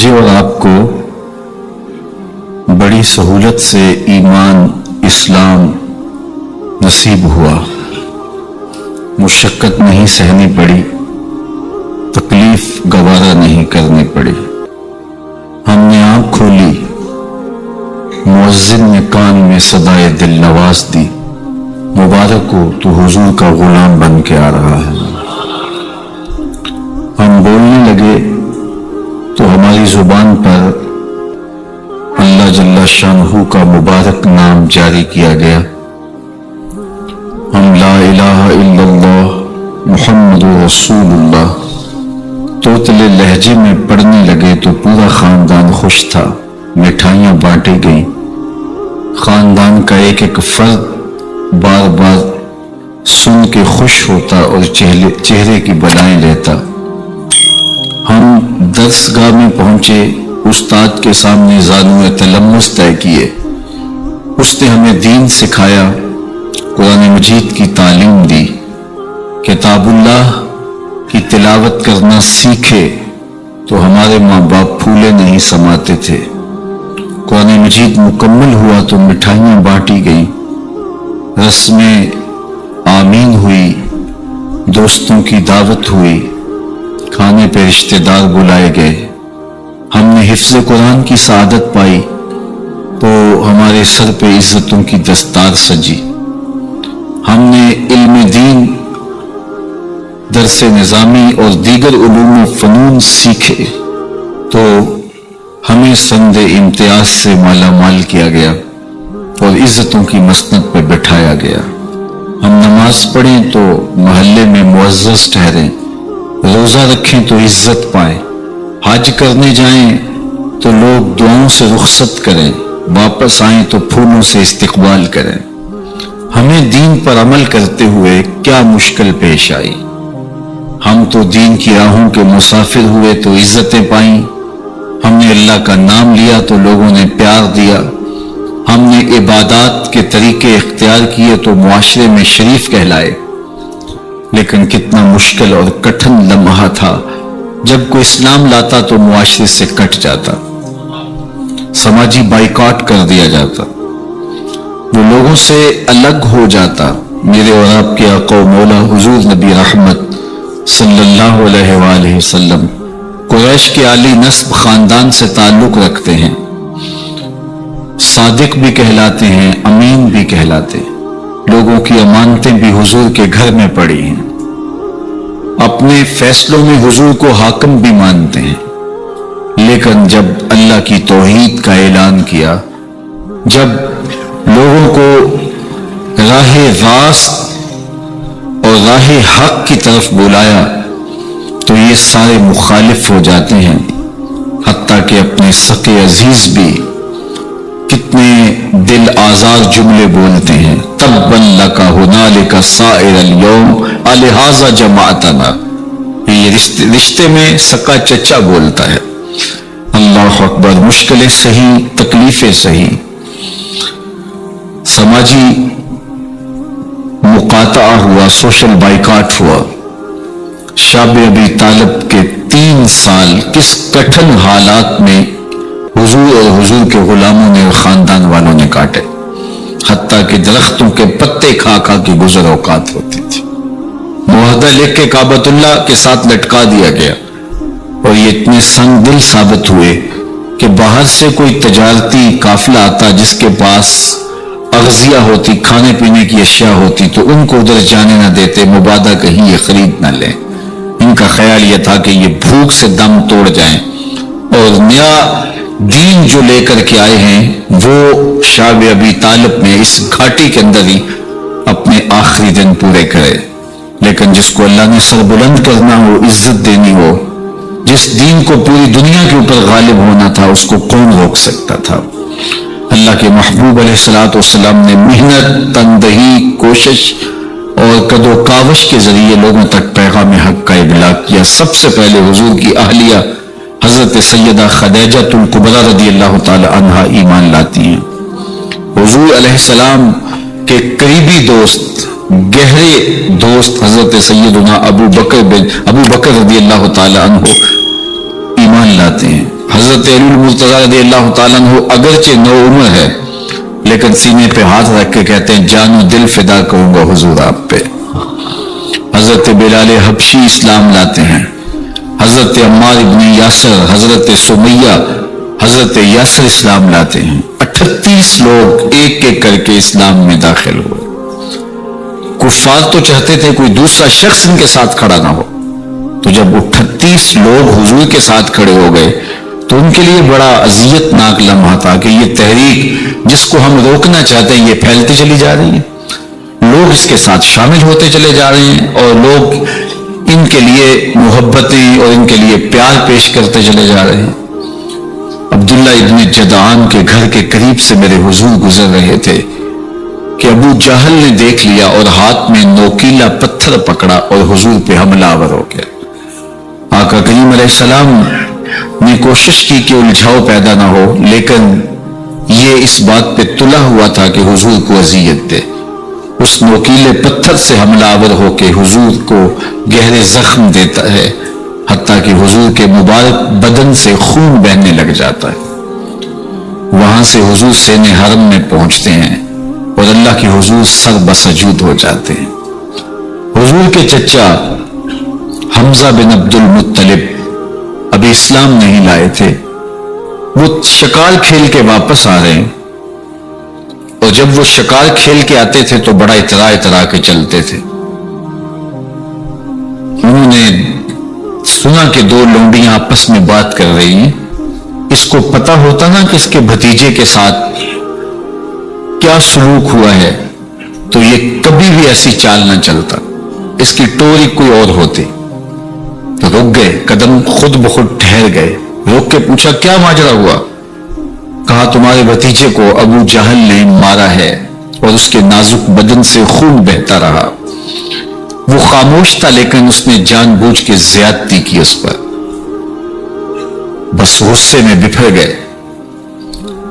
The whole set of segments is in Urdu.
مجھے اور آپ کو بڑی سہولت سے ایمان اسلام نصیب ہوا، مشقت نہیں سہنی پڑی، تکلیف گوارا نہیں کرنی پڑی۔ ہم نے آنکھ کھولی، مؤذن نے کان میں صدائے دل نواز دی، مبارک ہو تو حضور کا غلام بن کے آ رہا ہے۔ ہم بولنے لگے تو ہماری زبان پر اللہ جل شانہ کا مبارک نام جاری کیا گیا۔ ہم لا الہ الا اللہ محمد رسول اللہ توتلے لہجے میں پڑھنے لگے تو پورا خاندان خوش تھا، مٹھائیاں بانٹی گئیں، خاندان کا ایک ایک فرد بار بار سن کے خوش ہوتا اور چہرے کی بلائیں لیتا۔ ہم درس گاہ میں پہنچے، استاد کے سامنے زانو تلمس طے کیے، اس نے ہمیں دین سکھایا، قرآن مجید کی تعلیم دی، کتاب اللہ کی تلاوت کرنا سیکھے تو ہمارے ماں باپ پھولے نہیں سماتے تھے۔ قرآن مجید مکمل ہوا تو مٹھائیاں بانٹی گئیں، رسمیں آمین ہوئی، دوستوں کی دعوت ہوئی، کھانے پہ رشتہ دار بلائے گئے۔ ہم نے حفظ قرآن کی سعادت پائی تو ہمارے سر پہ عزتوں کی دستار سجی۔ ہم نے علم دین، درس نظامی اور دیگر علوم و فنون سیکھے تو ہمیں سند امتیاز سے مالا مال کیا گیا اور عزتوں کی مسند پہ بٹھایا گیا۔ ہم نماز پڑھیں تو محلے میں معزز ٹھہریں، روزہ رکھیں تو عزت پائیں، حج کرنے جائیں تو لوگ دعاؤں سے رخصت کریں، واپس آئیں تو پھولوں سے استقبال کریں۔ ہمیں دین پر عمل کرتے ہوئے کیا مشکل پیش آئی؟ ہم تو دین کی راہوں کے مسافر ہوئے تو عزتیں پائیں، ہم نے اللہ کا نام لیا تو لوگوں نے پیار دیا، ہم نے عبادات کے طریقے اختیار کیے تو معاشرے میں شریف کہلائے۔ لیکن کتنا مشکل اور کٹھن لمحہ تھا جب کوئی اسلام لاتا تو معاشرے سے کٹ جاتا، سماجی بائیکاٹ کر دیا جاتا، وہ لوگوں سے الگ ہو جاتا۔ میرے اور آپ کے آقا و مولا حضور نبی رحمت صلی اللہ علیہ وآلہ وسلم قریش کے عالی نسب خاندان سے تعلق رکھتے ہیں، صادق بھی کہلاتے ہیں، امین بھی کہلاتے ہیں، لوگوں کی امانتیں بھی حضور کے گھر میں پڑی ہیں، اپنے فیصلوں میں حضور کو حاکم بھی مانتے ہیں۔ لیکن جب اللہ کی توحید کا اعلان کیا، جب لوگوں کو راہ راست اور راہ حق کی طرف بلایا تو یہ سارے مخالف ہو جاتے ہیں، حتیٰ کہ اپنے سقے عزیز بھی کتنے دل آزار جملے بولتے ہیں، تبا لک ہنالک سائر اليوم الہذا جمعتنا۔ یہ رشتے میں سکا چچا بولتا ہے۔ اللہ اکبر، مشکلیں سہی، تکلیفیں سہی، سماجی مقاطعہ ہوا، سوشل بائیکاٹ ہوا۔ شاب ابی طالب کے 3 سال کس کٹھن حالات میں حضور اور حضور کے غلاموں نے اور خاندان والوں نے کاٹے، حتیٰ کہ درختوں کے پتے کھا کھا کے گزر اوقات ہوتی تھی۔ معاہدہ لکھ کے کعبۃ اللہ کے ساتھ لٹکا دیا گیا اور یہ اتنے سنگ دل ثابت ہوئے کہ باہر سے کوئی تجارتی قافلہ آتا جس کے پاس اغذیہ ہوتی، کھانے پینے کی اشیاء ہوتی، تو ان کو ادھر جانے نہ دیتے، مبادا کہیں یہ خرید نہ لیں۔ ان کا خیال یہ تھا کہ یہ بھوک سے دم توڑ جائیں اور نیا دین جو لے کر کے آئے ہیں وہ شاب ابی طالب میں اس گھاٹی کے اندر ہی اپنے آخری دن پورے کرے۔ لیکن جس کو اللہ نے سر بلند کرنا ہو، عزت دینی ہو، جس دین کو پوری دنیا کے اوپر غالب ہونا تھا، اس کو کون روک سکتا تھا؟ اللہ کے محبوب علیہ الصلوۃ والسلام نے محنت، تندہی، کوشش اور کد و کاوش کے ذریعے لوگوں تک پیغام حق کا ابلاغ کیا۔ سب سے پہلے حضور کی اہلیہ حضرت سیدہ خدیجہ الکبریٰ رضی اللہ تعالی عنہا ایمان لاتی ہیں۔ حضور علیہ السلام کے قریبی دوست، گہرے دوست حضرت سیدنا ابو بکر رضی اللہ تعالی عنہ ایمان لاتے ہیں۔ حضرت علی المرتضیٰ رضی اللہ تعالیٰ عنہ اگرچہ نو عمر ہے لیکن سینے پہ ہاتھ رکھ کے کہتے ہیں جان و دل فدا کروں گا حضور آپ پہ۔ حضرت بلال حبشی اسلام لاتے ہیں، حضرت عمار ابن یاسر، حضرت سمیہ، حضرت یاسر اسلام لاتے ہیں۔ 38 لوگ ایک ایک کر کے اسلام میں داخل ہوئے۔ کفار تو چاہتے تھے کوئی دوسرا شخص ان کے ساتھ کھڑا نہ ہو، تو جب 38 لوگ حضور کے ساتھ کھڑے ہو گئے تو ان کے لیے بڑا اذیت ناک لمحہ تھا کہ یہ تحریک جس کو ہم روکنا چاہتے ہیں یہ پھیلتی چلی جا رہی ہے، لوگ اس کے ساتھ شامل ہوتے چلے جا رہے ہیں اور لوگ ان کے لیے محبتیں اور ان کے لیے پیار پیش کرتے چلے جا رہے ہیں۔ عبداللہ ابن جدعان کے گھر کے قریب سے میرے حضور گزر رہے تھے کہ ابو جہل نے دیکھ لیا اور ہاتھ میں نوکیلا پتھر پکڑا اور حضور پہ حملہ آور ہو گیا۔ آقا کریم علیہ السلام نے کوشش کی کہ الجھاؤ پیدا نہ ہو، لیکن یہ اس بات پہ تلا ہوا تھا کہ حضور کو اذیت دے۔ اس نوکیلے پتھر سے حملہ آور ہو کے حضور کو گہرے زخم دیتا ہے، حتیٰ کہ حضور کے مبارک بدن سے خون بہنے لگ جاتا ہے۔ وہاں سے حضور سین حرم میں پہنچتے ہیں اور اللہ کے حضور سر بسجود ہو جاتے ہیں۔ حضور کے چچا حمزہ بن عبد المطلب ابھی اسلام نہیں لائے تھے، وہ شکار کھیل کے واپس آ رہے ہیں، اور جب وہ شکار کھیل کے آتے تھے تو بڑا اترا کے چلتے تھے۔ انہوں نے سنا کہ دو لونڈیاں آپس میں بات کر رہی ہیں، اس کو پتا ہوتا نا کہ اس کے بھتیجے کے ساتھ کیا سلوک ہوا ہے تو یہ کبھی بھی ایسی چال نہ چلتا، اس کی ٹوری کوئی اور ہوتی۔ تو رک گئے، قدم خود بخود ٹھہر گئے، روک کے پوچھا کیا ماجرا ہوا؟ کہا تمہارے بھتیجے کو ابو جہل نے مارا ہے اور اس کے نازک بدن سے خون بہتا رہا۔ وہ خاموش تھا لیکن اس نے جان بوجھ کے زیادتی کی اس پر، بس غصے میں بپھر گئے۔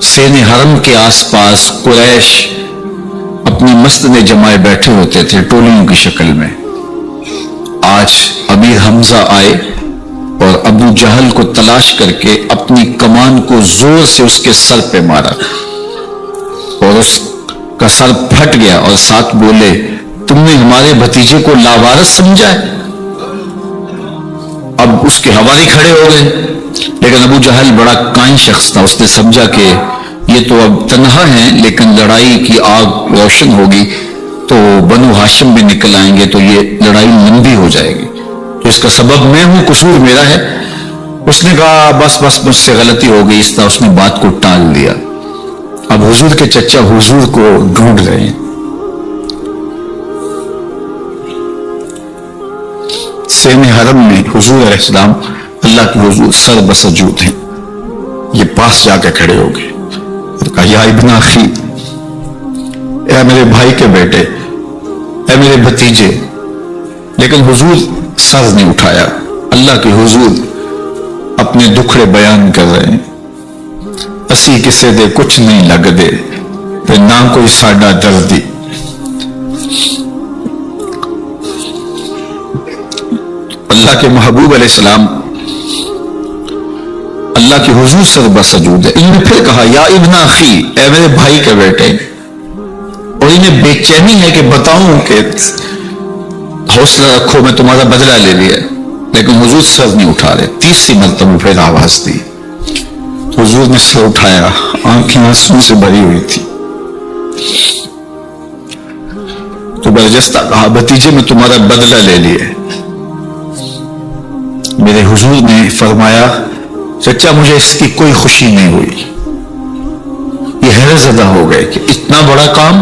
سین حرم کے آس پاس قریش اپنی مسجدیں جمائے بیٹھے ہوتے تھے ٹولیوں کی شکل میں۔ آج امیر حمزہ آئے اور ابو جہل کو تلاش کر کے اپنی کمان کو زور سے اس کے سر پہ مارا اور اس کا سر پھٹ گیا، اور ساتھ بولے تم نے ہمارے بھتیجے کو لاوارث سمجھا ہے؟ اب اس کے حوالے کھڑے ہو گئے، لیکن ابو جہل بڑا کائن شخص تھا، اس نے سمجھا کہ یہ تو اب تنہا ہیں لیکن لڑائی کی آگ روشن ہوگی تو بنو ہاشم بھی نکل آئیں گے تو یہ لڑائی لمبی ہو جائے گی، تو اس کا سبب میں ہوں، قصور میرا ہے۔ اس نے کہا بس مجھ سے غلطی ہو گئی، اس طرح اس نے بات کو ٹال دیا۔ اب حضور کے چچا حضور کو ڈھونڈ رہے ہیں۔ سین حرم میں حضور علیہ السلام اللہ کے حضور سر بسجود ہیں، یہ پاس جا کے کھڑے ہو گئے اور کہا یا ابن اخی، اے میرے بھائی کے بیٹے، اے میرے بھتیجے، لیکن حضور سر نہیں اٹھایا۔ اللہ کے حضور اپنے دکھڑے بیان کر رہے ہیں، اسی کسے دے کچھ نہیں لگ دے تے نہ کوئی ساڈا دردی۔ اللہ کے محبوب علیہ السلام اللہ کے حضور سر بسجود ہے۔ انہوں نے پھر کہا یا ابن اخی، اے میرے بھائی کے بیٹے، اور انہیں بے چینی ہے کہ بتاؤں کہ حوصلہ رکھو میں تمہارا بدلہ لے لیا، لیکن حضور سر نہیں اٹھا رہے۔ تیسری مرتبہ پھر آواز دی، حضور نے سر اٹھایا، آنکھیں آنسوں سے بھری ہوئی تھی، تو برجستہ کہا بھتیجے میں تمہارا بدلہ لے لیا۔ میرے حضور نے فرمایا چچا مجھے اس کی کوئی خوشی نہیں ہوئی، یہ حیرت زدہ ہو گئے کہ اتنا بڑا کام،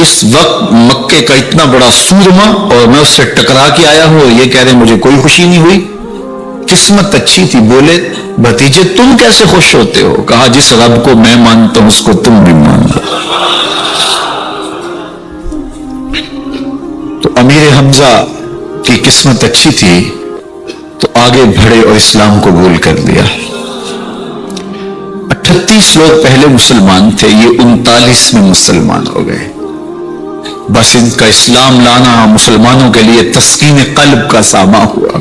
اس وقت مکے کا اتنا بڑا سورما اور میں اس سے ٹکرا کے آیا ہوں اور یہ کہہ رہے مجھے کوئی خوشی نہیں ہوئی۔ قسمت اچھی تھی۔ بولے بھتیجے تم کیسے خوش ہوتے ہو؟ کہا جس رب کو میں مانتا ہوں اس کو تم بھی مانو۔ تو امیر حمزہ کی قسمت اچھی تھی تو آگے بڑھے اور اسلام کو قبول کر لیا۔ 38 لوگ پہلے مسلمان تھے، یہ 39 میں مسلمان ہو گئے۔ بس ان کا اسلام لانا مسلمانوں کے لیے تسکین قلب کا ساما ہوا۔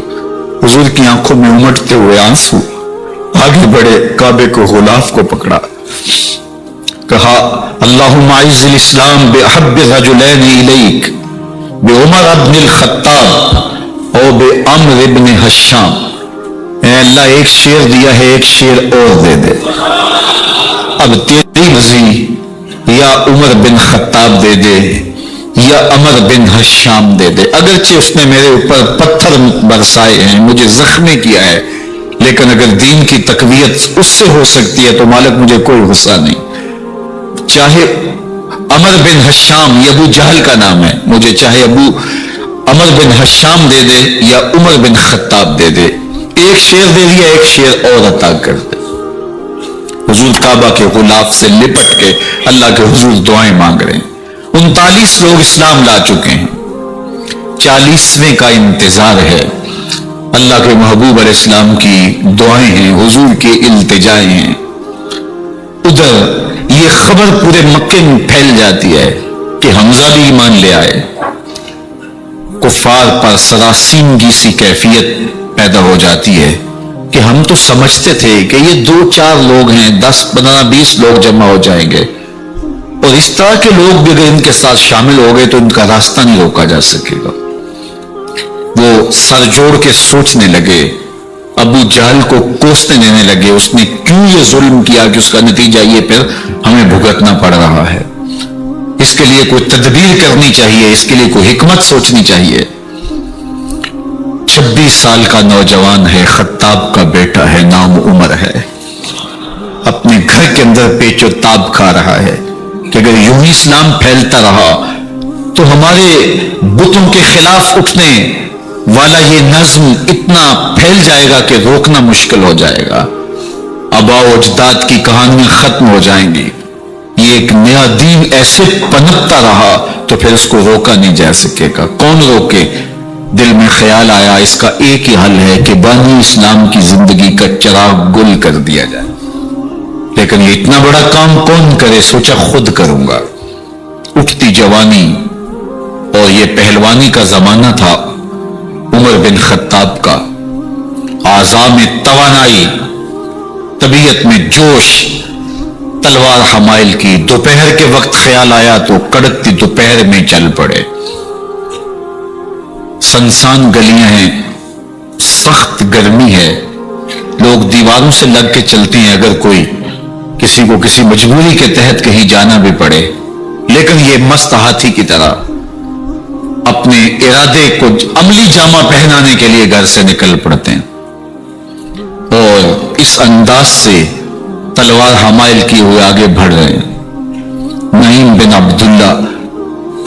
حضور کی آنکھوں میں امٹتے ہوئے آنسو، آگے بڑھے، کعبے کو غلاف کو پکڑا، کہا اللہم اعز الاسلام باحب الرجلین الیک بعمر بن الخطاب اور بعمر بن حشام۔ اے اللہ ایک شیر دیا ہے، ایک شیر اور دے دے، اب تیری مرضی، یا عمر بن خطاب دے دے یا عمر بن حشام دے دے۔ اگرچہ اس نے میرے اوپر پتھر برسائے ہیں، مجھے زخمی کیا ہے، لیکن اگر دین کی تقویت اس سے ہو سکتی ہے تو مالک مجھے کوئی غصہ نہیں۔ چاہے عمر بن حشام، یہ ابو جہل کا نام ہے، مجھے چاہے عمر بن حشام دے دے یا عمر بن خطاب دے دے، ایک شیر دے دیا، ایک شیر اور عطا کر دے۔ حضور کعبہ کے غلاف سے لپٹ کے اللہ کے حضور دعائیں مانگ رہے ہیں۔ 39 لوگ اسلام لا چکے ہیں، 40ویں کا انتظار ہے۔ اللہ کے محبوب علیہ السلام کی دعائیں ہیں، حضور کی التجائیں ہیں۔ ادھر یہ خبر پورے مکے میں پھیل جاتی ہے کہ حمزہ بھی ایمان لے آئے۔ کفار پر سراسیمگی سی کیفیت پیدا ہو جاتی ہے کہ ہم تو سمجھتے تھے کہ یہ 2-4 لوگ ہیں، 10, 15, 20 لوگ جمع ہو جائیں گے، اور اس طرح کے لوگ بھی اگر ان کے ساتھ شامل ہو گئے تو ان کا راستہ نہیں روکا جا سکے گا۔ وہ سر جوڑ کے سوچنے لگے، ابو جہل کو کوسنے دینے لگے، اس نے کیوں یہ ظلم کیا کہ اس کا نتیجہ یہ پھر ہمیں بھگتنا پڑ رہا ہے، اس کے لیے کوئی تدبیر کرنی چاہیے، اس کے لیے کوئی حکمت سوچنی چاہیے۔ 26 سال کا نوجوان ہے، خطاب کا بیٹا ہے، نام عمر ہے، اپنے گھر کے اندر پیچ و تاب کھا رہا ہے کہ اگر یوں ہی اسلام پھیلتا رہا تو ہمارے بتوں کے خلاف اٹھنے والا یہ نظم اتنا پھیل جائے گا کہ روکنا مشکل ہو جائے گا، آباء و اجداد کی کہانیاں ختم ہو جائیں گی، یہ ایک نیا دین ایسے پنپتا رہا تو پھر اس کو روکا نہیں جا سکے گا، کون روکے؟ دل میں خیال آیا اس کا ایک ہی حل ہے کہ بانی اسلام کی زندگی کا چراغ گل کر دیا جائے، لیکن یہ اتنا بڑا کام کون کرے؟ سوچا خود کروں گا۔ اٹھتی جوانی اور یہ پہلوانی کا زمانہ تھا عمر بن خطاب کا، اعضاء میں توانائی، طبیعت میں جوش، تلوار حمائل کی۔ دوپہر کے وقت خیال آیا تو کڑکتی دوپہر میں چل پڑے۔ سنسان گلیاں ہیں، سخت گرمی ہے، لوگ دیواروں سے لگ کے چلتے ہیں اگر کوئی کسی کو کسی مجبوری کے تحت کہیں جانا بھی پڑے، لیکن یہ مست ہاتھی کی طرح اپنے ارادے کو عملی جامہ پہنانے کے لیے گھر سے نکل پڑتے ہیں اور اس انداز سے تلوار حمائل کیے ہوئے آگے بڑھ رہے ہیں۔ نعیم بن عبداللہ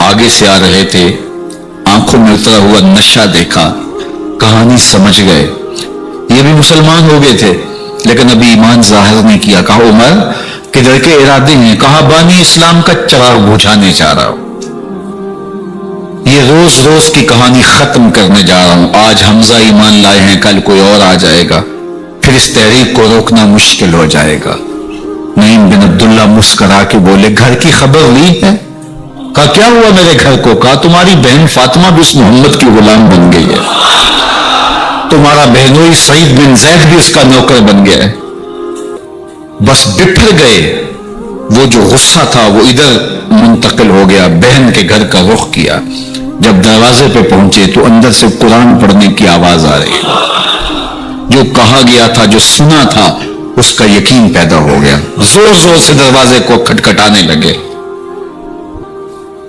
آگے سے آ رہے تھے، آنکھوں میں اترا ہوا نشہ دیکھا، کہانی سمجھ گئے، یہ بھی مسلمان ہو گئے تھے لیکن ابھی ایمان ظاہر نہیں کیا۔ کہا عمر کدھر کے ارادے ہیں؟ کہا بانی اسلام کا چراغ بجھانے جا رہا ہوں، یہ روز روز کی کہانی ختم کرنے جا رہا ہوں، آج حمزہ ایمان لائے ہیں، کل کوئی اور آ جائے گا، پھر اس تحریک کو روکنا مشکل ہو جائے گا۔ نعیم بن عبداللہ مسکرا کے بولے گھر کی خبر لی ہے؟ کہا کیا ہوا میرے گھر کو؟ کہا تمہاری بہن فاطمہ بھی اس محمد کی غلام بن گئی ہے، تمہارا بہنوئی سعید بن زید بھی اس کا نوکر بن گیا ہے۔ بس بپھر گئے، وہ جو غصہ تھا وہ ادھر منتقل ہو گیا، بہن کے گھر کا رخ کیا۔ جب دروازے پہ پہنچے تو اندر سے قرآن پڑھنے کی آواز آ رہی، جو کہا گیا تھا، جو سنا تھا، اس کا یقین پیدا ہو گیا، زور زور سے دروازے کو کھٹکھٹانے لگے۔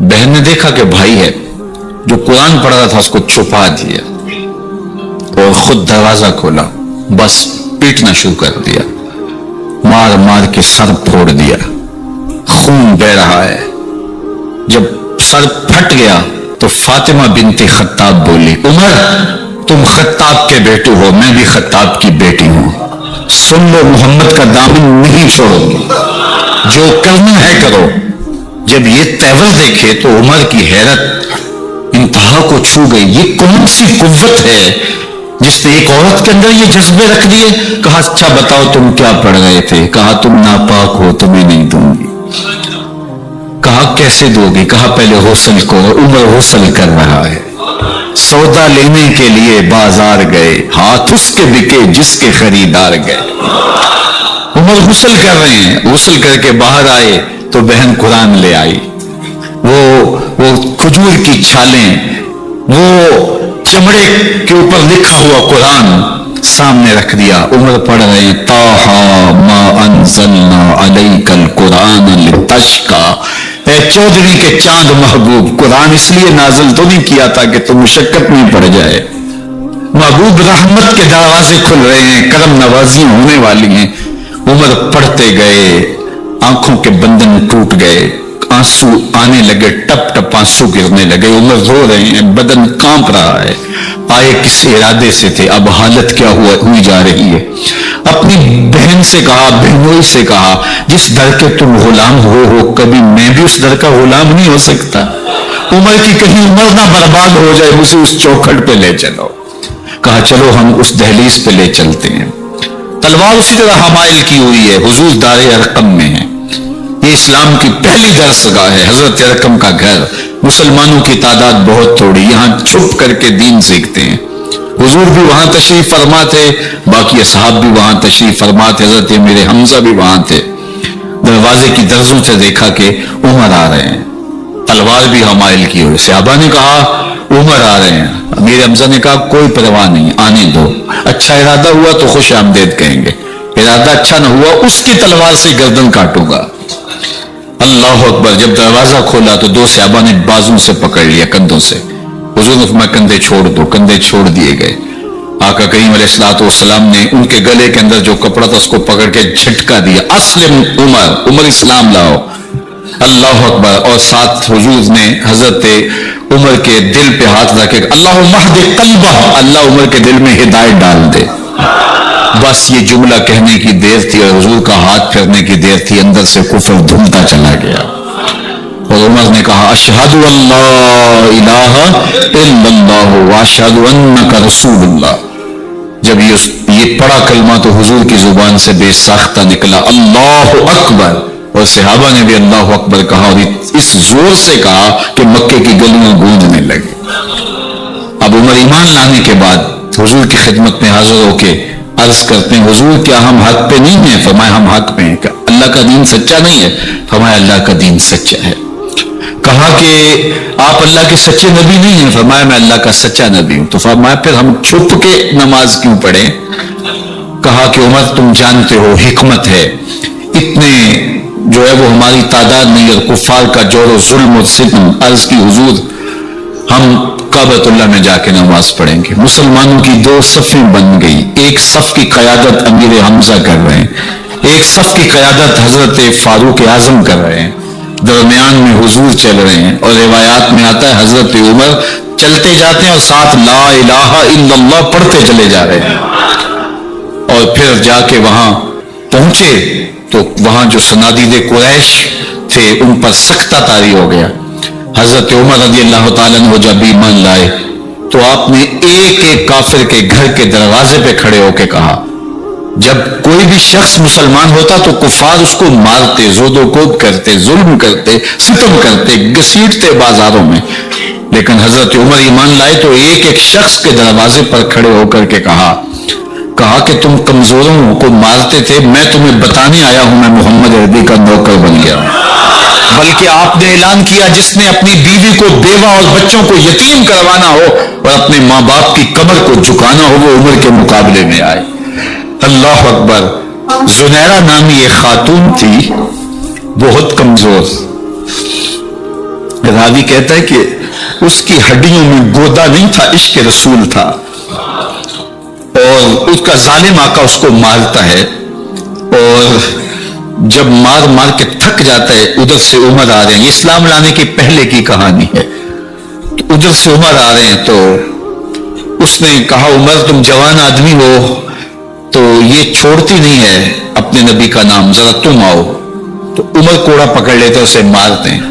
بہن نے دیکھا کہ بھائی ہے، جو قرآن پڑھ رہا تھا اس کو چھپا دیا اور خود دروازہ کھولا، بس پیٹنا شروع کر دیا، مار مار کے سر پھوڑ دیا، خون بہ رہا ہے۔ جب سر پھٹ گیا تو فاطمہ بنت خطاب بولی عمر تم خطاب کے بیٹے ہو، میں بھی خطاب کی بیٹی ہوں، سن لو محمد کا دامن نہیں چھوڑو گی، جو کرنا ہے کرو۔ جب یہ تیور دیکھے تو عمر کی حیرت انتہا کو چھو گئی، یہ کون سی قوت ہے جس نے ایک عورت کے اندر یہ جذبے رکھ دیے؟ کہا اچھا بتاؤ تم کیا پڑھ رہے تھے؟ کہا تم ناپاک ہو، تمہیں نہیں دوں گی۔ کہا کیسے دو گی؟ کہا پہلے غسل کرو۔ عمر غسل کر رہا ہے، سودا لینے کے لیے بازار گئے، ہاتھ اس کے بکے جس کے خریدار گئے۔ عمر غسل کر رہے ہیں، غسل کر کے باہر آئے تو بہن قرآن لے آئی، وہ کھجور کی چھالیں، وہ چمڑے کے اوپر لکھا ہوا قرآن سامنے رکھ دیا۔ عمر پڑھ رہے ہیں طٰہٰ ما انزلنا علیک القرآن لتشقی، اے چودھری کے چاند محبوب، قرآن اس لیے نازل تو نہیں کیا تھا کہ تم مشقت میں پڑ جائے، محبوب رحمت کے دروازے کھل رہے ہیں، کرم نوازیاں ہونے والی ہیں۔ عمر پڑھتے گئے، آنکھوں کے بندن ٹوٹ گئے، آنسو آنے لگے، ٹپ ٹپ آنسو گرنے لگے، عمر رو رہے ہیں، بدن کانپ رہا ہے۔ آئے کس ارادے سے تھے، اب حالت کیا ہوئی جا رہی ہے۔ اپنی بہن سے کہا، بہنوئی سے کہا، جس در کے تم غلام ہو کبھی میں بھی اس در کا غلام نہیں ہو سکتا؟ عمر کی کہیں عمر نہ برباد ہو جائے، مجھے اس چوکھٹ پہ لے چلو۔ کہا چلو ہم اس دہلیز پہ لے چلتے ہیں۔ تلوار اسی طرح حمائل کی ہوئی ہے، حضور دار ارقم میں ہے، یہ اسلام کی پہلی درس گاہ ہے، حضرت ارقم کا گھر۔ مسلمانوں کی تعداد بہت تھوڑی، یہاں چھپ کر کے دین سیکھتے ہیں۔ حضور بھی وہاں تشریف فرما تھے، باقی اصحاب بھی وہاں تشریف فرما تھے، حضرت امیر حمزہ بھی وہاں تھے۔ دروازے کی درزوں سے دیکھا کہ عمر آ رہے ہیں، تلوار بھی حمائل کی ہوئی۔ صحابہ نے کہا عمر آ رہے ہیں، امیر حمزہ نے کہا کوئی پرواہ نہیں، آنے دو، اچھا ارادہ ہوا تو خوش آمدید کہیں گے، ارادہ اچھا نہ ہوا اس کی تلوار سے گردن کاٹوں گا۔ اللہ اکبر۔ جب دروازہ کھولا تو دو صحابہ نے بازوں سے پکڑ لیا، کندھوں سے۔ حضور نے فرمایا کندھے چھوڑ دو، کندھے چھوڑ دیے گئے۔ آقا کریم علیہ الصلوۃ والسلام نے ان کے گلے کے اندر جو کپڑا تھا اس کو پکڑ کے جھٹکا دیا، اسلم عمر اسلام لاؤ۔ اللہ اکبر۔ اور ساتھ حضور نے حضرت عمر کے دل پہ ہاتھ رکھے، اللہم اہد قلبہ، اللہ عمر کے دل میں ہدایت ڈال دے۔ بس یہ جملہ کہنے کی دیر تھی اور حضور کا ہاتھ پھیرنے کی دیر تھی، اندر سے کفر دھلتا چلا گیا۔ اور عمر نے کہا اشہد اللہ الہ الا اللہ واشہد انک رسول اللہ۔ جب یہ پڑھا کلمہ تو حضور کی زبان سے بے ساختہ نکلا اللہ اکبر، اور صحابہ نے بھی اللہ اکبر کہا، اور اس زور سے کہا کہ مکے کی گلیاں گونجنے لگی۔ اب عمر ایمان لانے کے بعد حضور کی خدمت میں حاضر ہو کے عرض کرتے ہیں حضور کیا ہم حق پہ نہیں ہیں؟ فرمایا ہم حق پہ ہیں۔ کہ اللہ کا دین سچا نہیں ہے؟ فرمایا اللہ کا دین سچا ہے۔ کہا کہ آپ اللہ کے سچے نبی نہیں ہیں؟ فرمایا میں اللہ کا سچا نبی ہوں۔ تو فرمایا پھر ہم چھپ کے نماز کیوں پڑھیں؟ کہا کہ عمر تم جانتے ہو حکمت ہے، اتنے جو ہے وہ ہماری تعداد نہیں، اور کفار کا جور و ظلم و ستم۔ عرض کی حضور ہم کعبۃ اللہ میں جا کے نماز پڑھیں گے۔ مسلمانوں کی دو صفیں بن گئی، ایک صف کی قیادت امیر حمزہ کر رہے ہیں، ایک صف کی قیادت حضرت فاروق اعظم کر رہے ہیں، درمیان میں حضور چل رہے ہیں، اور روایات میں آتا ہے حضرت عمر چلتے جاتے ہیں اور ساتھ لا الہ الا اللہ پڑھتے چلے جا رہے ہیں۔ اور پھر جا کے وہاں پہنچے تو وہاں جو صنادید قریش تھے ان پر سختہ طاری ہو گیا۔ حضرت عمر رضی اللہ تعالیٰ عنہ جب ایمان لائے تو آپ نے ایک ایک کافر کے گھر کے دروازے پہ کھڑے ہو کے کہا، جب کوئی بھی شخص مسلمان ہوتا تو کفار اس کو مارتے، زود و کوب کرتے، ظلم کرتے، ستم کرتے، گھسیٹتے بازاروں میں، لیکن حضرت عمر ایمان لائے تو ایک ایک شخص کے دروازے پر کھڑے ہو کر کے کہا کہ تم کمزوروں کو مارتے تھے، میں تمہیں بتانے آیا ہوں میں محمد عربی کا نوکر بن گیا ہوں۔ بلکہ آپ نے اعلان کیا جس نے اپنی بیوی کو بیوہ اور بچوں کو یتیم کروانا ہو اور اپنے ماں باپ کی کمر کو جھکانا ہو وہ عمر کے مقابلے میں آئے۔ اللہ اکبر۔ زنیرہ نامی ایک خاتون تھی بہت کمزور، راوی کہتا ہے کہ اس کی ہڈیوں میں گودا نہیں تھا، عشق رسول تھا، اور اس کا ظالم آقا اس کو مارتا ہے، اور جب مار مار کے تھک جاتا ہے ادھر سے عمر آ رہے ہیں، یہ اسلام لانے کی پہلے کی کہانی ہے، تو ادھر سے عمر آ رہے ہیں تو اس نے کہا عمر تم جوان آدمی ہو تو یہ چھوڑتی نہیں ہے اپنے نبی کا نام، ذرا تم آؤ۔ تو عمر کوڑا پکڑ لیتے اسے مارتے ہیں،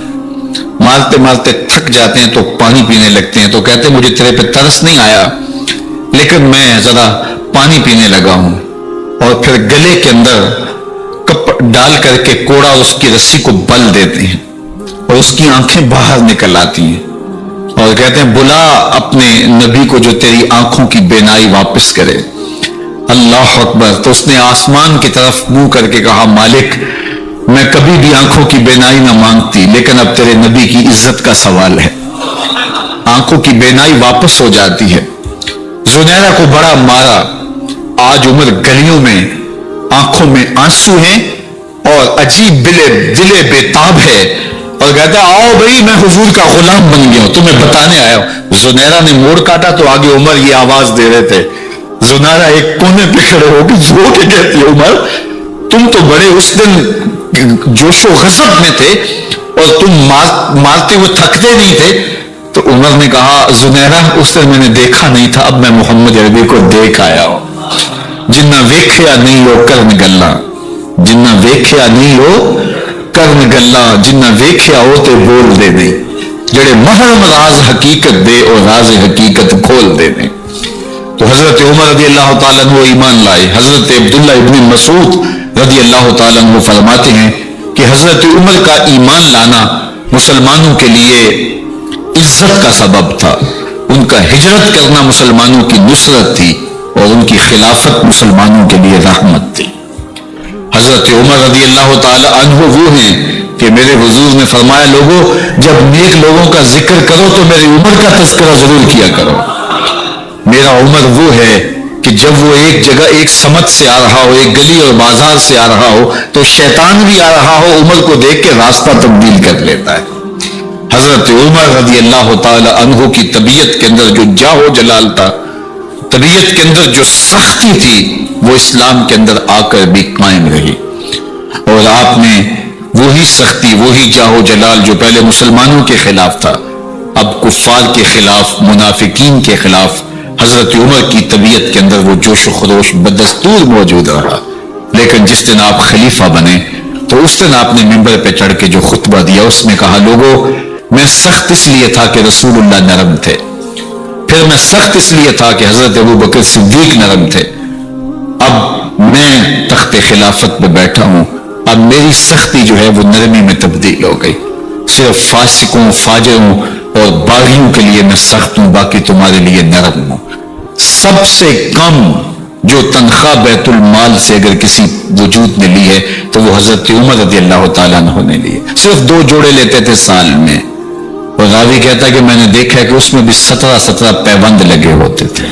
مارتے مارتے تھک جاتے ہیں تو پانی پینے لگتے ہیں، تو کہتے ہیں مجھے تیرے پہ ترس نہیں آیا لیکن میں ذرا پانی پینے لگا ہوں، اور پھر گلے کے اندر ڈال کر کے کوڑا اس کی رسی کو بل دیتے ہیں اور اس کی آنکھیں باہر نکل آتی ہیں، اور کہتے ہیں بلا اپنے نبی کو جو تیری آنکھوں کی بینائی واپس کرے۔ اللہ اکبر. تو اس نے آسمان کی طرف منہ کر کے کہا مالک میں کبھی بھی آنکھوں کی بینائی نہ مانگتی، لیکن اب تیرے نبی کی عزت کا سوال ہے، آنکھوں کی بینائی واپس ہو جاتی ہے. زنیرہ کو بڑا مارا. آج عمر گلیوں میں آنکھوں میں آنسو ہیں اور عجیب دلے بےتاب ہے، اور کہتا ہے آؤ بھائی میں حضور کا غلام بن گیا ہوں، تمہیں بتانے آیا ہوں. زنیرہ نے موڑ کاٹا تو آگے عمر یہ آواز دے رہے تھے. زنیرہ ایک کونے پہ کھڑے ہو کے رو کے کہتی ہے عمر تم تو بڑے اس دن جوش و غضب میں تھے اور تم مارتے ہوئے تھکتے نہیں تھے. تو عمر نے کہا زنیرہ اس دن میں نے دیکھا نہیں تھا، اب میں محمد عربی کو دیکھ آیا ہوں. جنہ ویکھیا نہیں ہو کرن گلا، جنہ ویکھیا نہیں ہو کرن گلا، جنہ ویکھیا ہو تے بول دے نہیں، جڑے محرم راز حقیقت دے اور راز حقیقت کھول دے نہیں. تو حضرت عمر رضی اللہ تعالیٰ عنہ ایمان لائے. حضرت عبداللہ ابن مسعود رضی اللہ تعالیٰ عنہ فرماتے ہیں کہ حضرت عمر کا ایمان لانا مسلمانوں کے لیے عزت کا سبب تھا. ان کا ہجرت کرنا مسلمانوں کی نصرت تھی اور ان کی خلافت مسلمانوں کے لیے رحمت تھی. حضرت عمر رضی اللہ تعالی عنہ وہ ہیں کہ میرے حضور نے فرمایا لوگوں جب نیک لوگوں کا ذکر کرو تو میری عمر کا تذکرہ ضرور کیا کرو. میرا عمر وہ ہے کہ جب وہ ایک جگہ ایک سمت سے آ رہا ہو، ایک گلی اور بازار سے آ رہا ہو تو شیطان بھی آ رہا ہو، عمر کو دیکھ کے راستہ تبدیل کر لیتا ہے. حضرت عمر رضی اللہ تعالی عنہ کی طبیعت کے اندر جو جاہ و جلال تھا، طبیعت کے اندر جو سختی تھی، وہ اسلام کے اندر آ کر بھی قائم رہی. اور آپ نے وہی سختی، وہی جاہ و جلال جو پہلے مسلمانوں کے خلاف تھا، اب کفار کے خلاف، منافقین کے خلاف حضرت عمر کی طبیعت کے اندر وہ جوش و خروش بدستور موجود رہا. لیکن جس دن آپ خلیفہ بنے تو اس دن آپ نے ممبر پہ چڑھ کے جو خطبہ دیا اس میں کہا لوگوں میں سخت اس لیے تھا کہ رسول اللہ نرم تھے، پھر میں سخت اس لیے تھا کہ حضرت ابو بکر صدیق نرم تھے، اب میں تخت خلافت پہ بیٹھا ہوں، اب میری سختی جو ہے وہ نرمی میں تبدیل ہو گئی. صرف فاسقوں، فاجروں اور باغیوں کے لیے میں سخت ہوں، باقی تمہارے لیے نرم ہوں. سب سے کم جو تنخواہ بیت المال سے اگر کسی وجود نے لی ہے تو وہ حضرت عمر رضی اللہ تعالیٰ عنہ نے لی ہے. صرف 2 جوڑے لیتے تھے سال میں، اور راوی کہتا ہے کہ میں نے دیکھا ہے کہ اس میں بھی 17 پیبند لگے ہوتے تھے.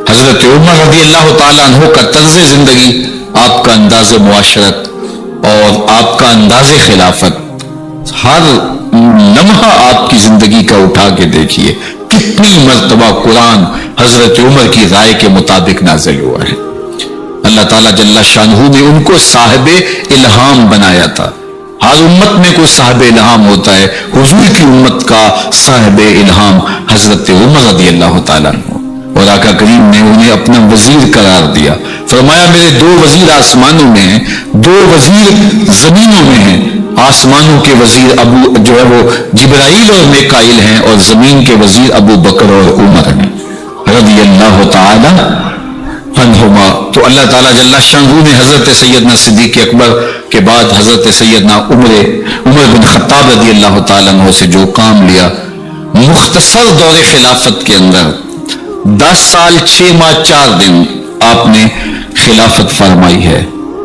حضرت عمر رضی اللہ تعالیٰ عنہ کا طرز زندگی، آپ کا انداز معاشرت اور آپ کا انداز خلافت، ہر لمحہ آپ کی زندگی کا اٹھا کے دیکھیے کتنی مرتبہ قرآن حضرت عمر کی رائے کے مطابق نازل ہوا ہے. اللہ تعالیٰ جل شانہ نے ان کو صاحب الہام بنایا تھا. ہر امت میں کوئی صاحب الہام ہوتا ہے، حضور کی امت کا صاحب الہام حضرت عمر رضی اللہ تعالیٰ عنہ، اور آقا کریم نے انہیں اپنا وزیر قرار دیا. فرمایا میرے 2 وزیر آسمانوں میں ہیں، 2 وزیر زمینوں میں ہیں. آسمانوں کے وزیر ابو جو ہے وہ جبرائیل اور میکائیل ہیں، اور زمین کے وزیر ابو بکر اور عمر ہیں رضی اللہ تعالی عنہما. تو اللہ تعالیٰ جل شانہ نے حضرت سیدنا صدیق اکبر کے بعد حضرت سیدنا عمر بن خطاب رضی اللہ تعالیٰ عنہ سے جو کام لیا، مختصر دور خلافت کے اندر 10 سال 6 ماہ 4 دن آپ نے خلافت فرمائی ہے.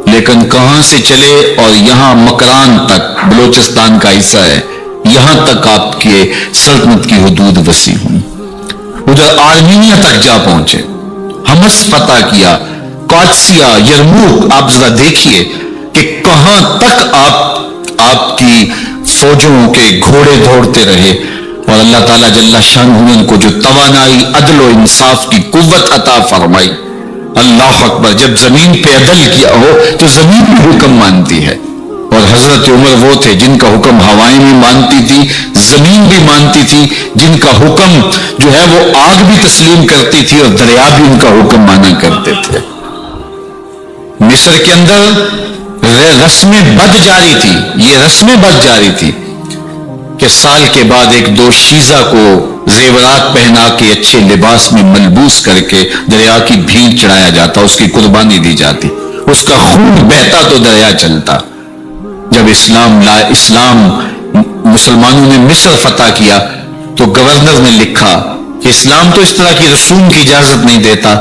لیکن کہاں سے چلے اور یہاں مکران تک، بلوچستان کا حصہ ہے، یہاں تک آپ کے سلطنت کی حدود وسیع ہوئی. ادھر آرمینیا تک جا پہنچے، حمص فتح کیا، قادسیہ، یرموک. آپ ذرا دیکھیے کہ کہاں تک آپ کی فوجوں کے گھوڑے دوڑتے رہے، اور اللہ تعالیٰ جل شانہ نے ان کو جو توانائی، عدل و انصاف کی قوت عطا فرمائی. اللہ اکبر. جب زمین پہ عدل کیا ہو تو زمین بھی حکم مانتی ہے، اور حضرت عمر وہ تھے جن کا حکم ہوائیں بھی مانتی تھی، زمین بھی مانتی تھی، جن کا حکم جو ہے وہ آگ بھی تسلیم کرتی تھی اور دریا بھی ان کا حکم مانا کرتے تھے. مصر کے اندر رسم بد جاری تھی، یہ رسم بد جاری تھی کہ سال کے بعد 1-2 شیزہ کو زیورات پہنا کے اچھے لباس میں ملبوس کر کے دریا کی بھیڑ چڑھایا جاتا، اس کی قربانی دی جاتی، اس کا خون بہتا تو دریا چلتا. جب اسلام مسلمانوں نے مصر فتح کیا تو گورنر نے لکھا کہ اسلام تو اس طرح کی رسوم کی اجازت نہیں دیتا،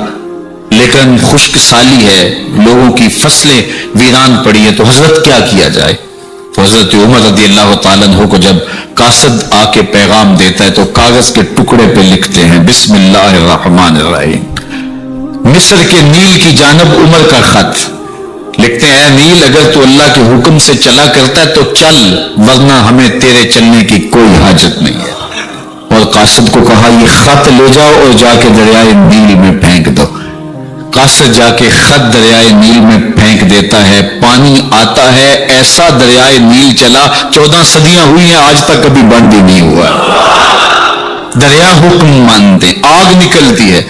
لیکن خشک سالی ہے، لوگوں کی فصلیں ویران پڑی ہیں، تو حضرت کیا کیا جائے؟ تو حضرت عمر رضی اللہ تعالیٰ عنہ کو جب قاصد آ کے پیغام دیتا ہے تو کاغذ کے ٹکڑے پہ لکھتے ہیں بسم اللہ الرحمن الرحیم، مصر کے نیل کی جانب عمر کا خط، لکھتے ہیں اے نیل اگر تو اللہ کے حکم سے چلا کرتا ہے تو چل، ورنہ ہمیں تیرے چلنے کی کوئی حاجت نہیں ہے۔ اور قاصد کو کہا یہ خط لے جاؤ اور جا کے دریائے نیل میں پھینک دو۔ قاصد جا کے خط دریائے نیل میں پھینک دیتا ہے، پانی آتا ہے، ایسا دریائے نیل چلا 14 صدیاں ہوئی ہیں آج تک کبھی بند ہی نہیں ہوا۔ دریا حکم مانتے، آگ نکلتی ہے،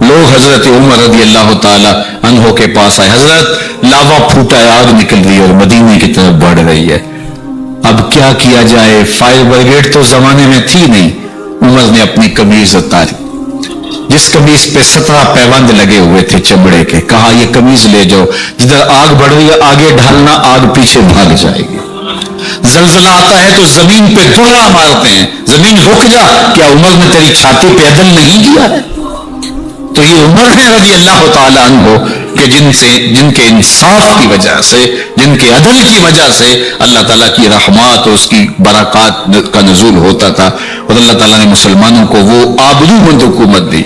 لوگ حضرت عمر رضی اللہ تعالی عنہ کے پاس آئے، حضرت لاوا پھوٹا ہے، آگ نکل رہی ہے اور مدینے کی طرف بڑھ رہی ہے، اب کیا کیا جائے؟ فائر بریگیڈ تو زمانے میں تھی نہیں۔ عمر نے اپنی قمیض اتاری، جس قمیض پہ 17 پیوند لگے ہوئے تھے چمڑے کے، کہا یہ قمیض لے جاؤ، جدھر آگ بڑھ رہی ہے آگے ڈھالنا، آگ پیچھے بھاگ جائے گی۔ زلزلہ آتا ہے تو زمین پہ دوہرا مارتے ہیں، زمین رک جا، کیا عمر نے تیری چھاتی پہ عدل نہیں کیا ہے؟ تو یہ عمر ہے رضی اللہ تعالی عنہ کہ جن کے انصاف کی وجہ سے، جن کے عدل کی وجہ سے اللہ تعالیٰ کی رحمات اور اس کی برکات کا نزول ہوتا تھا، اور اللہ تعالیٰ نے مسلمانوں کو وہ آبرومند حکومت دی۔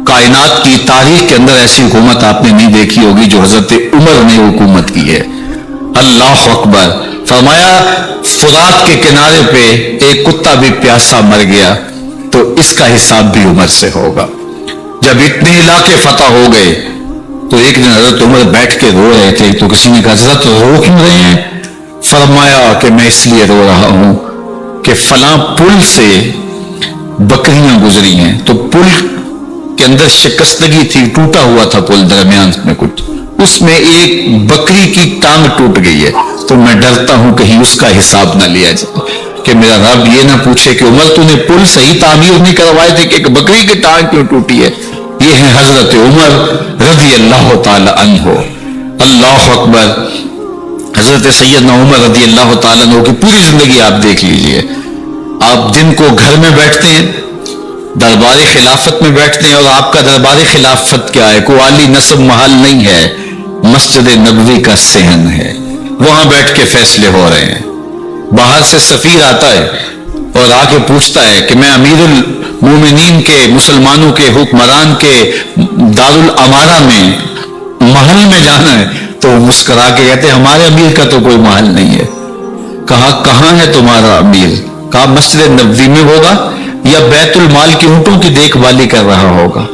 کائنات کی تاریخ کے اندر ایسی حکومت آپ نے نہیں دیکھی ہوگی جو حضرت عمر نے حکومت کی ہے۔ اللہ اکبر۔ فرمایا فرات کے کنارے پہ ایک کتا بھی پیاسا مر گیا تو اس کا حساب بھی عمر سے ہوگا۔ جب اتنے علاقے فتح ہو گئے تو ایک دن حضرت عمر بیٹھ کے رو رہے تھے، تو کسی نے کہا حضرت رو کیوں رہے ہیں؟ فرمایا کہ میں اس لیے رو رہا ہوں کہ فلاں پل سے بکریاں گزری ہیں، تو پل کے اندر شکستگی تھی، ٹوٹا ہوا تھا پل درمیان میں کچھ، اس میں ایک بکری کی ٹانگ ٹوٹ گئی ہے، تو میں ڈرتا ہوں کہیں اس کا حساب نہ لیا جائے، کہ میرا رب یہ نہ پوچھے کہ عمر تو نے پل صحیح تعمیر نہیں کروائے تھے کہ ایک بکری کی ٹانگ کیوں ٹوٹی ہے۔ یہ ہے حضرت عمر رضی اللہ تعالی عنہ۔ اللہ اکبر۔ حضرت سیدنا عمر رضی اللہ تعالی عنہ کی پوری زندگی آپ دیکھ لیجئے، آپ دن کو گھر میں بیٹھتے ہیں، دربار خلافت میں بیٹھتے ہیں، اور آپ کا دربار خلافت کیا ہے؟ کوئی عالی نصب محل نہیں ہے، مسجد نبوی کا صحن ہے، وہاں بیٹھ کے فیصلے ہو رہے ہیں۔ باہر سے سفیر آتا ہے اور آ کے پوچھتا ہے کہ میں امیر المومنین کے، مسلمانوں کے حکمران کے دارالامارہ میں محل میں جانا ہے، تو وہ مسکرا کے کہتے ہیں ہمارے امیر کا تو کوئی محل نہیں ہے۔ کہا کہاں ہے تمہارا امیر؟ کہا مسجد نبوی میں ہوگا یا بیت المال کی اونٹوں کی دیکھ بھالی کر رہا ہوگا،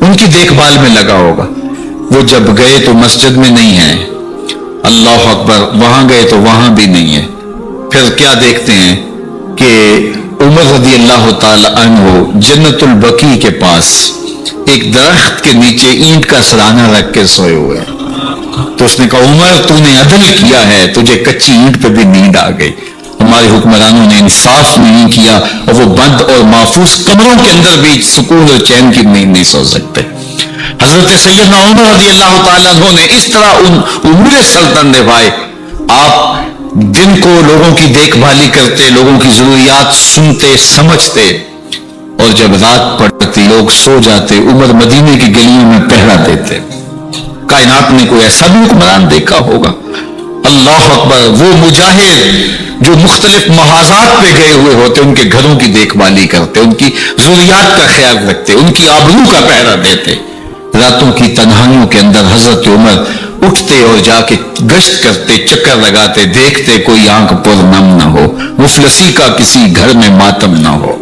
ان کی دیکھ بھال میں لگا ہوگا۔ وہ جب گئے تو مسجد میں نہیں ہے، اللہ اکبر، وہاں گئے تو وہاں بھی نہیں ہے۔ پھر کیا دیکھتے ہیں کہ عمر رضی اللہ تعالی عنہ جنت البقیع کے پاس ایک درخت کے نیچے اینٹ کا سرانہ رکھ کے سوئے ہوئے ہیں۔ تو اس نے کہا عمر تو نے عدل کیا ہے، تجھے کچی اینٹ پہ بھی نیند آ گئی۔ ہمارے حکمرانوں نے انصاف نہیں کیا، اور وہ بند اور محفوظ کمروں کے اندر بھی سکون اور چین کی نیند نہیں سو سکتے۔ حضرت سیدنا عمر رضی اللہ تعالیٰ عنہ نے اس طرح ان امور سلطنت نبھائے۔ آپ دن کو لوگوں کی دیکھ بھالی کرتے، لوگوں کی ضروریات سنتے سمجھتے، اور جب رات پڑتی لوگ سو جاتے، عمر مدینے کی گلیوں میں پہرا دیتے۔ کائنات نے کوئی ایسا بھی حکمران دیکھا ہوگا؟ اللہ اکبر۔ وہ مجاہد جو مختلف محاذات پہ گئے ہوئے ہوتے، ان کے گھروں کی دیکھ بھالی کرتے، ان کی ضروریات کا خیال رکھتے، ان کی آبرو کا پہرا دیتے۔ راتوں کی تنہائیوں کے اندر حضرت عمر اٹھتے اور جا کے گشت کرتے، چکر لگاتے، دیکھتے کوئی آنکھ پر نم نہ ہو، مفلسی کا کسی گھر میں ماتم نہ ہو،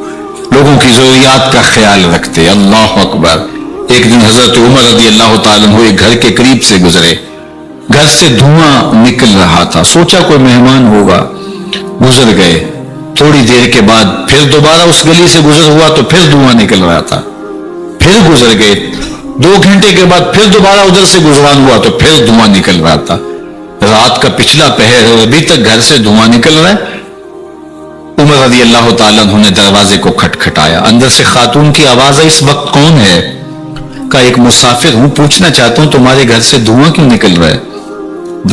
لوگوں کی ضروریات کا خیال رکھتے۔ اللہ اکبر۔ ایک دن حضرت عمر رضی اللہ تعالیٰ عنہ ایک گھر کے قریب سے گزرے، گھر سے دھواں نکل رہا تھا، سوچا کوئی مہمان ہوگا، گزر گئے۔ تھوڑی دیر کے بعد پھر دوبارہ اس گلی سے گزر ہوا تو پھر دھواں نکل رہا تھا، پھر گزر گئے۔ 2 گھنٹے کے بعد پھر دوبارہ ادھر سے گزران ہوا تو پھر دھواں نکل رہا تھا۔ رات کا پچھلا پہر ہے، ابھی تک گھر سے دھواں نکل رہا ہے۔ عمر رضی اللہ تعالیٰ عنہ نے دروازے کو کھٹکھٹایا، اندر سے خاتون کی آواز ہے، اس وقت کون ہے؟ کہا ایک مسافر ہوں، پوچھنا چاہتا ہوں تمہارے گھر سے دھواں کیوں نکل رہا ہے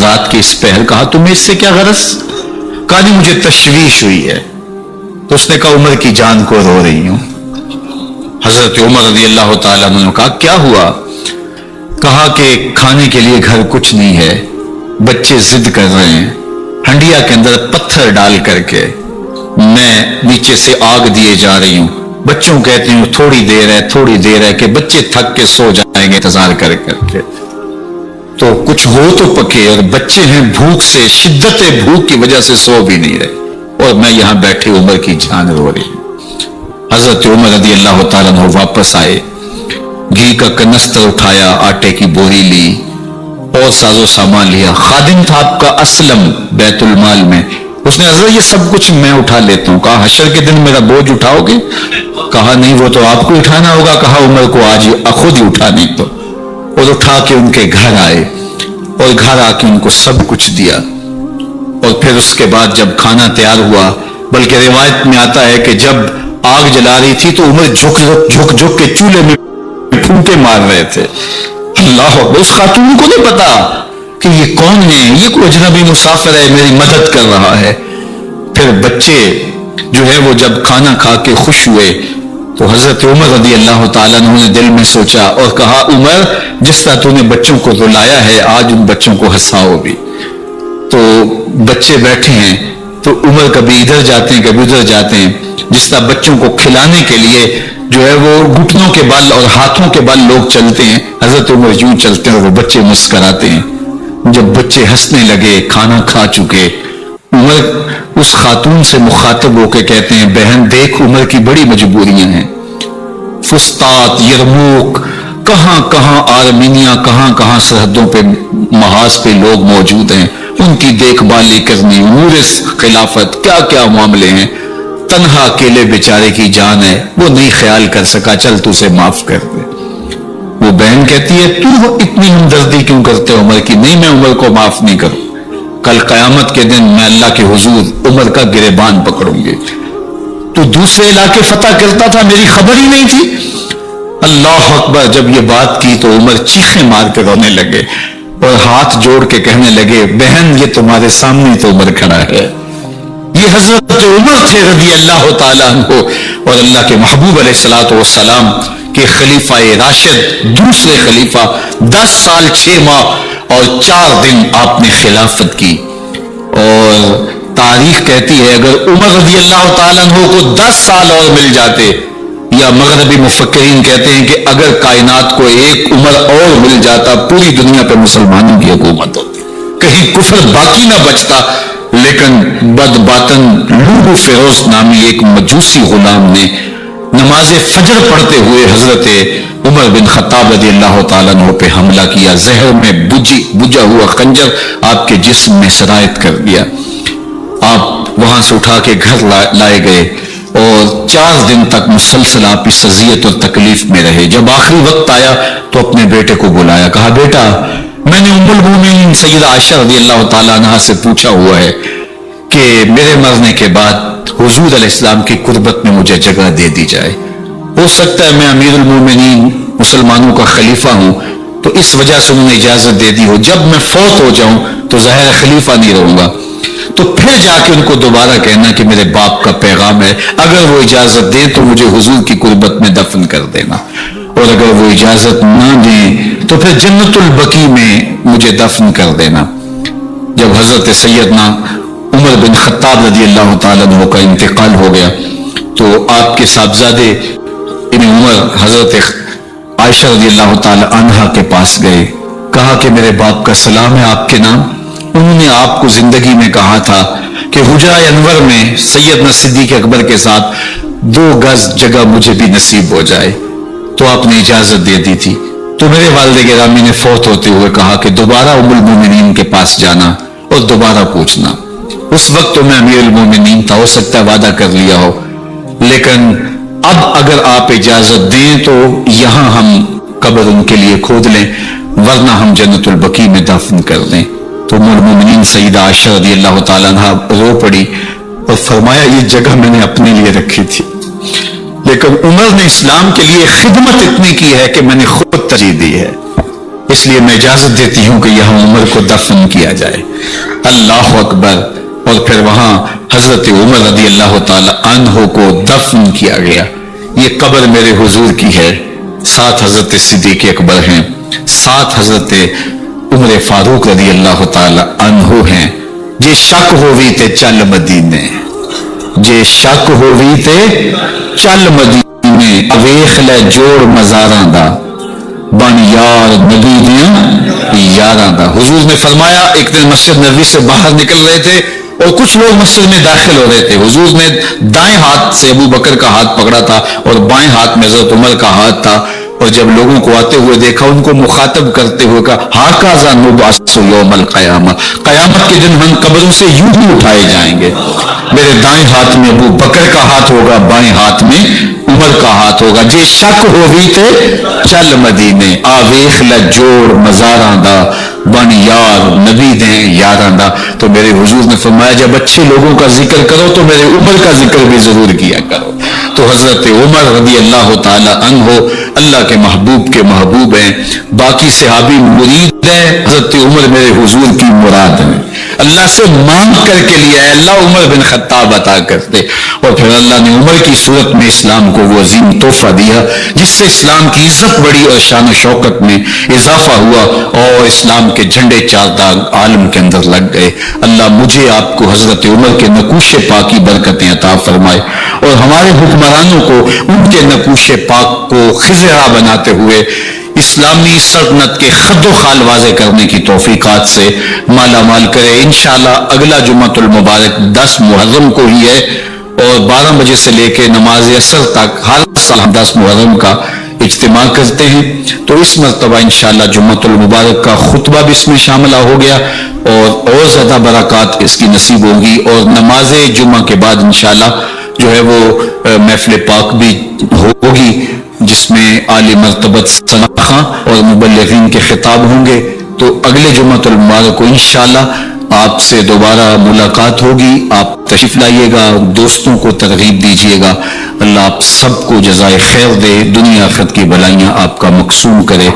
رات کے اس پہر؟ کہا تمہیں اس سے کیا غرض؟ کہا نہیں مجھے تشویش ہوئی ہے۔ تو اس نے کہا عمر کی جان کو رو رہی ہوں۔ حضرت عمر رضی اللہ تعالیٰ عنہ نے کہا کیا ہوا؟ کہا کہ کھانے کے لیے گھر کچھ نہیں ہے، بچے ضد کر رہے ہیں، ہنڈیا کے اندر پتھر ڈال کر کے میں نیچے سے آگ دیے جا رہی ہوں، بچوں کہتے ہیں تھوڑی دیر ہے کہ بچے تھک کے سو جائیں گے انتظار کر کے، تو کچھ ہو تو پکے، اور بچے ہیں بھوک سے، شدت بھوک کی وجہ سے سو بھی نہیں رہے، اور میں یہاں بیٹھے عمر کی جان رو رہی ہوں۔ حضرت عمر رضی اللہ تعالیٰ عنہ واپس آئے، گھی کا کنستر اٹھایا، آٹے کی بوری لی اور ساز و سامان لیا۔ خادم تھا آپ کا اسلم بیت المال میں، اس نے حضرت یہ سب کچھ میں اٹھا لیتا ہوں۔ کہا حشر کے دن میرا بوجھ اٹھاؤ گے؟ کہا نہیں، وہ تو آپ کو اٹھانا ہوگا۔ کہا عمر کو آج خود ہی اٹھا نہیں تو، اور اٹھا کے ان کے گھر آئے اور گھر آ کے ان کو سب کچھ دیا، اور پھر اس کے بعد جب کھانا تیار ہوا، بلکہ روایت میں آتا ہے کہ جب آگ جلا رہی تھی تو عمر جھک کے چولہے میں پھونکے مار رہے تھے۔ اللہ اکبر! اس خاتون کو نہیں پتا کہ یہ کون ہے، یہ کوئی اجنبی مسافر ہے، میری مدد کر رہا ہے۔ پھر بچے جو ہے وہ جب کھانا کھا کے خوش ہوئے تو حضرت عمر رضی اللہ تعالیٰ نے دل میں سوچا اور کہا عمر جس طرح تو نے بچوں کو رلایا ہے آج ان بچوں کو ہنساؤ بھی۔ تو بچے بیٹھے ہیں تو عمر کبھی ادھر جاتے ہیں کبھی ادھر جاتے ہیں، جس طرح بچوں کو کھلانے کے لیے جو ہے وہ گھٹنوں کے بل اور ہاتھوں کے بل لوگ چلتے ہیں، حضرت عمر یوں چلتے ہیں اور وہ بچے مسکراتے ہیں۔ جب بچے ہنسنے لگے، کھانا کھا چکے، عمر اس خاتون سے مخاطب ہو کے کہتے ہیں بہن دیکھ عمر کی بڑی مجبوریاں ہیں، فسطاط، یرموک، کہاں کہاں آرمینیا، کہاں کہاں سرحدوں پہ محاذ پہ لوگ موجود ہیں، ان کی دیکھ بھالی کرنی، امور خلافت، کیا کیا معاملے ہیں، تنہا اکیلے بیچارے کی جان ہے، وہ نہیں خیال کر سکا، چل تو اسے معاف کر دے۔ وہ بہن کہتی ہے تو اتنی ہمدردی کیوں کرتے ہو عمر کی؟ نہیں میں عمر کو معاف نہیں کروں، کل قیامت کے دن میں اللہ کے حضور عمر کا گریبان پکڑوں گی۔ تو دوسرے علاقے فتح کرتا تھا، میری خبر ہی نہیں تھی۔ اللہ اکبر! جب یہ بات کی تو عمر چیخیں مار کے رونے لگے اور ہاتھ جوڑ کے کہنے لگے بہن یہ تمہارے سامنے تو عمر کھڑا ہے، یہ حضرت عمر تھے رضی اللہ تعالیٰ عنہ، اور اللہ کے محبوب علیہ الصلوۃ والسلام کے خلیفہ راشد، دوسرے خلیفہ، 10 سال 6 ماہ اور 4 دن آپ نے خلافت کی۔ اور تاریخ کہتی ہے اگر عمر رضی اللہ تعالیٰ عنہ کو 10 سال اور مل جاتے، یا مغربی مفکرین کہتے ہیں کہ اگر کائنات کو ایک عمر اور مل جاتا پوری دنیا پہ مسلمانوں کی حکومت ہوتی، کہیں کفر باقی نہ بچتا۔ لیکن بد باطن لوگو فیروز نامی ایک مجوسی غلام نے نماز فجر پڑھتے ہوئے حضرت عمر بن خطاب رضی اللہ تعالیٰ عنہ پہ حملہ کیا، زہر میں بجھا ہوا خنجر آپ کے جسم میں سرایت کر دیا۔ آپ وہاں سے اٹھا کے گھر لائے گئے اور 4 دن تک مسلسل آپ اس اذیت اور تکلیف میں رہے۔ جب آخری وقت آیا تو اپنے بیٹے کو بلایا، کہا بیٹا میں نے ام المومنین سیدہ عائشہ رضی اللہ تعالیٰ عنہ سے پوچھا ہوا ہے کہ میرے مرنے کے بعد حضور علیہ السلام کی قربت میں مجھے جگہ دے دی جائے، ہو سکتا ہے میں امیر المومنین مسلمانوں کا خلیفہ ہوں تو اس وجہ سے انہوں نے اجازت دے دی ہو، جب میں فوت ہو جاؤں تو ظاہر خلیفہ نہیں رہوں گا، تو پھر جا کے ان کو دوبارہ کہنا کہ میرے باپ کا پیغام ہے، اگر وہ اجازت دیں تو مجھے حضور کی قربت میں دفن کر دینا، اور اگر وہ اجازت نہ دیں تو پھر جنت البقیع میں مجھے دفن کر دینا۔ جب حضرت سیدنا عمر بن خطاب رضی اللہ تعالیٰ عنہ کا انتقال ہو گیا تو آپ کے صاحبزادے ابن عمر حضرت عائشہ رضی اللہ تعالیٰ عنہا کے پاس گئے، کہا کہ میرے باپ کا سلام ہے آپ کے نام، انہوں نے آپ کو زندگی میں کہا تھا کہ حجرہ انور میں سیدنا صدیق اکبر کے ساتھ 2 گز جگہ مجھے بھی نصیب ہو جائے، تو آپ نے اجازت دے دی تھی۔ تو میرے والد گرامی نے فوت ہوتے ہوئے کہا کہ دوبارہ ام المومنین کے پاس جانا اور دوبارہ پوچھنا۔ اس وقت تو میں امیر المومنین تھا، ہو سکتا ہے وعدہ کر لیا ہو، لیکن اب اگر آپ اجازت دیں تو یہاں ہم قبر ان کے لیے کھود لیں، ورنہ ہم جنت البقیع میں دفن کر دیں۔ تو ام المومنین سیدہ عائشہ رضی اللہ تعالیٰ عنہ رو پڑی اور فرمایا یہ جگہ میں نے اپنے لیے رکھی تھی، لیکن عمر نے اسلام کے لیے خدمت اتنی کی ہے کہ میں نے خود ترجیح دی ہے، اس لیے میں اجازت دیتی ہوں کہ یہاں عمر کو دفن کیا جائے۔ اللہ اکبر! اور پھر وہاں حضرت عمر رضی اللہ تعالی عنہ کو دفن کیا گیا۔ یہ قبر میرے حضور کی ہے، ساتھ حضرت صدیق اکبر ہیں ساتھ حضرت عمر فاروق رضی اللہ تعالی عنہ ہیں. جے شک ہووی تے چل مدینے، جے شک ہووی تے چل مدینے، ویخ لے جوڑ مزاراں دا، بن یار نبی دیاں یاراں دا. حضور نے فرمایا ایک دن مسجد نبوی سے باہر نکل رہے تھے اور کچھ لوگ مسجد میں داخل ہو رہے تھے. حضور نے دائیں ہاتھ سے ابو بکر کا ہاتھ پکڑا تھا اور بائیں ہاتھ میں حضرت عمر کا ہاتھ تھا، اور جب لوگوں کو آتے ہوئے دیکھا ان کو مخاطب کرتے ہوئے کہا ہاکذا نبعث یوم القیامہ، قیامت کے دن ہم قبروں سے یوں ہی اٹھائے جائیں گے. میرے دائیں ہاتھ میں ابو بکر کا ہاتھ ہوگا، بائیں ہاتھ میں عمر کا ہاتھ ہوگا. جے شک ہووی تے چل مدینے، آ ویخ لے جوڑ مزاراں دا، بن یار نبی دیں یاراں دا. تو میرے حضور نے فرمایا جب اچھے لوگوں کا ذکر کرو تو میرے عمر کا ذکر بھی ضرور کیا کرو. تو حضرت عمر رضی اللہ تعالی عنہ اللہ کے محبوب کے محبوب ہیں. باقی صحابی مرید ہیں، حضرت عمر میرے حضور کی مراد ہیں. اللہ سے مانگ کر کے لیا ہے اللہ عمر بن خطاب عطا کرتے، اور پھر اللہ نے عمر کی صورت میں اسلام کو وہ عظیم تحفہ دیا جس سے اسلام کی عزت بڑی اور شان و شوکت میں اضافہ ہوا اور اسلام کے جھنڈے چار داغ عالم کے اندر لگ گئے. اللہ مجھے آپ کو حضرت عمر کے نقوش پاک کی برکتیں عطا فرمائے اور ہمارے حکمرانوں کو ان کے نقوش پاک کو خزرہ بناتے ہوئے اسلامی سلطنت کے خد و خال واضح کرنے کی توفیقات سے مالا مال کرے. انشاءاللہ اگلا جمعۃ المبارک 10 محرم کو ہی ہے اور 12 بجے سے لے کے نماز عصر تک ہر سال ہم 10 محرم کا اجتماع کرتے ہیں. تو اس مرتبہ انشاءاللہ جمعۃ المبارک کا خطبہ بھی اس میں شاملہ ہو گیا اور زیادہ برکات اس کی نصیب ہوگی. اور نماز جمعہ کے بعد انشاءاللہ جو ہے وہ محفل پاک بھی ہوگی جس میں عالی مرتبت سناخاں اور مبلغین کے خطاب ہوں گے. تو اگلے جمعۃ المبارک کو انشاءاللہ آپ سے دوبارہ ملاقات ہوگی. آپ تشریف لائیے گا، دوستوں کو ترغیب دیجیے گا. اللہ آپ سب کو جزائے خیر دے، دنیا آخرت کی بھلائیاں آپ کا مقسوم کرے.